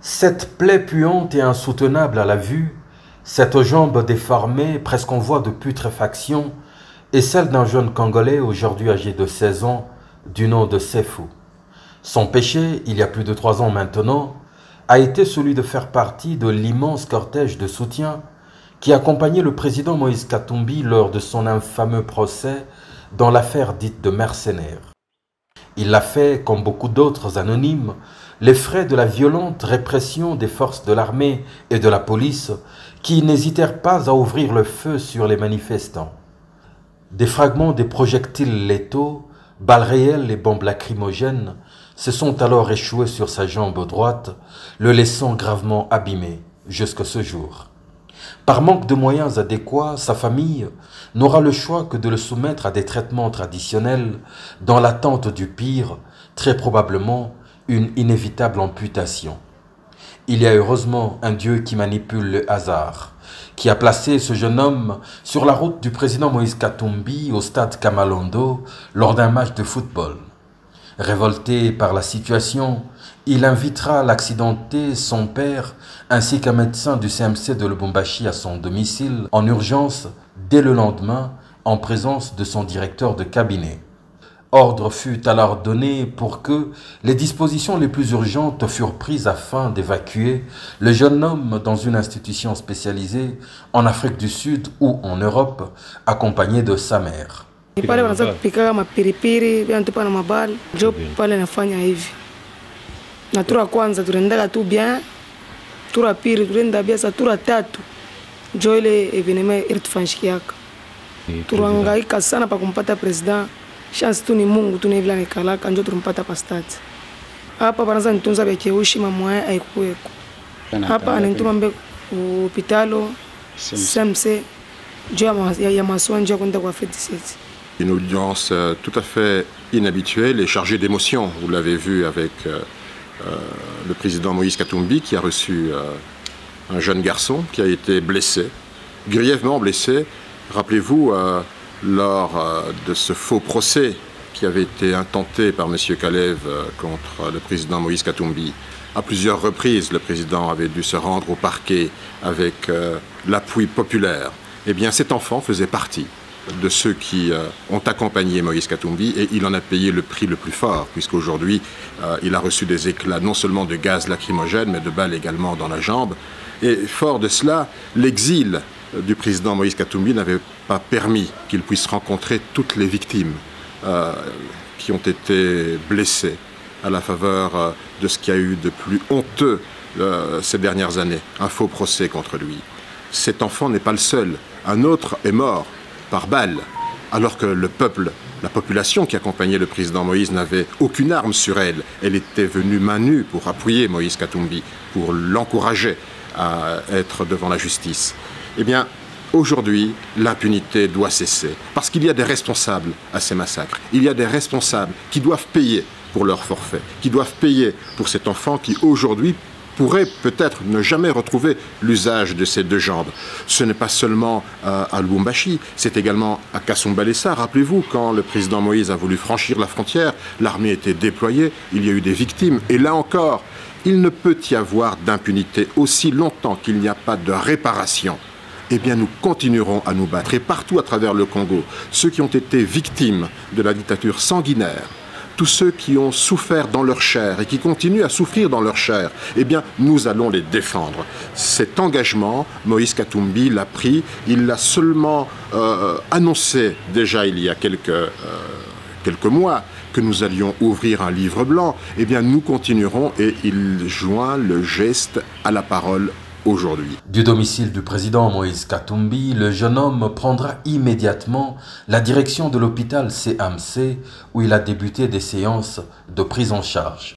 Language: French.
Cette plaie puante et insoutenable à la vue, cette jambe déformée, presque en voie de putréfaction, est celle d'un jeune Congolais aujourd'hui âgé de 16 ans, du nom de Sefou. Son péché, il y a plus de 3 ans maintenant, a été celui de faire partie de l'immense cortège de soutien qui accompagnait le président Moïse Katumbi lors de son infameux procès dans l'affaire dite de mercenaires. Il l'a fait, comme beaucoup d'autres anonymes, les frais de la violente répression des forces de l'armée et de la police qui n'hésitèrent pas à ouvrir le feu sur les manifestants. Des fragments des projectiles létaux, balles réelles et bombes lacrymogènes se sont alors échoués sur sa jambe droite, le laissant gravement abîmé jusqu'à ce jour. Par manque de moyens adéquats, sa famille n'aura le choix que de le soumettre à des traitements traditionnels dans l'attente du pire, très probablement une inévitable amputation. Il y a heureusement un Dieu qui manipule le hasard, qui a placé ce jeune homme sur la route du président Moïse Katumbi au stade Kamalondo lors d'un match de football. Révolté par la situation, il invitera l'accidenté, son père, ainsi qu'un médecin du CMC de Lubumbashi à son domicile, en urgence, dès le lendemain, en présence de son directeur de cabinet. Ordre fut alors donné pour que les dispositions les plus urgentes furent prises afin d'évacuer le jeune homme dans une institution spécialisée en Afrique du Sud ou en Europe, accompagné de sa mère. Pale wanaanza kupika mapiripiri vinatupa na mabali njo pale nafanya hivi. Na tura kwanza tunaendaga tu bien, tura pili tunaenda bien, sa tura tatu njo ile evenema ilitufanyikiaka. Turangaika sana pa kumpata president. Chance tu ni Mungu tu nevila nikalaka njo tulimpata pa stade. Hapa banaanza nitunza bekeushi mamwa haikuweko. Hapa ananituma mbe hospitalo SMC njo ya maswa njo kwenda kwa FEDC. Une audience tout à fait inhabituelle et chargée d'émotions. Vous l'avez vu avec le président Moïse Katumbi qui a reçu un jeune garçon qui a été blessé, grièvement blessé. Rappelez-vous, lors de ce faux procès qui avait été intenté par M. Kalev contre le président Moïse Katumbi, à plusieurs reprises, le président avait dû se rendre au parquet avec l'appui populaire. Eh bien, cet enfant faisait partie de ceux qui ont accompagné Moïse Katumbi et il en a payé le prix le plus fort puisqu'aujourd'hui il a reçu des éclats non seulement de gaz lacrymogène mais de balles également dans la jambe. Et fort de cela, l'exil du président Moïse Katumbi n'avait pas permis qu'il puisse rencontrer toutes les victimes qui ont été blessées à la faveur de ce qu'il y a eu de plus honteux ces dernières années, un faux procès contre lui. Cet enfant n'est pas le seul, un autre est mort par balle, alors que le peuple, la population qui accompagnait le président Moïse n'avait aucune arme sur elle. Elle était venue main nue pour appuyer Moïse Katumbi, pour l'encourager à être devant la justice. Eh bien, aujourd'hui, l'impunité doit cesser, parce qu'il y a des responsables à ces massacres. Il y a des responsables qui doivent payer pour leur forfait, qui doivent payer pour cet enfant qui aujourd'hui pourrait peut-être ne jamais retrouver l'usage de ses deux jambes. Ce n'est pas seulement à Lubumbashi, c'est également à Kasumbalesa. Rappelez-vous, quand le président Moïse a voulu franchir la frontière, l'armée était déployée, il y a eu des victimes. Et là encore, il ne peut y avoir d'impunité aussi longtemps qu'il n'y a pas de réparation. Eh bien, nous continuerons à nous battre. Et partout à travers le Congo, ceux qui ont été victimes de la dictature sanguinaire, tous ceux qui ont souffert dans leur chair et qui continuent à souffrir dans leur chair, eh bien, nous allons les défendre. Cet engagement, Moïse Katumbi l'a pris, il l'a seulement annoncé déjà il y a quelques mois que nous allions ouvrir un livre blanc. Eh bien, nous continuerons et il joint le geste à la parole aujourd'hui. Du domicile du président Moïse Katumbi, le jeune homme prendra immédiatement la direction de l'hôpital CMC où il a débuté des séances de prise en charge.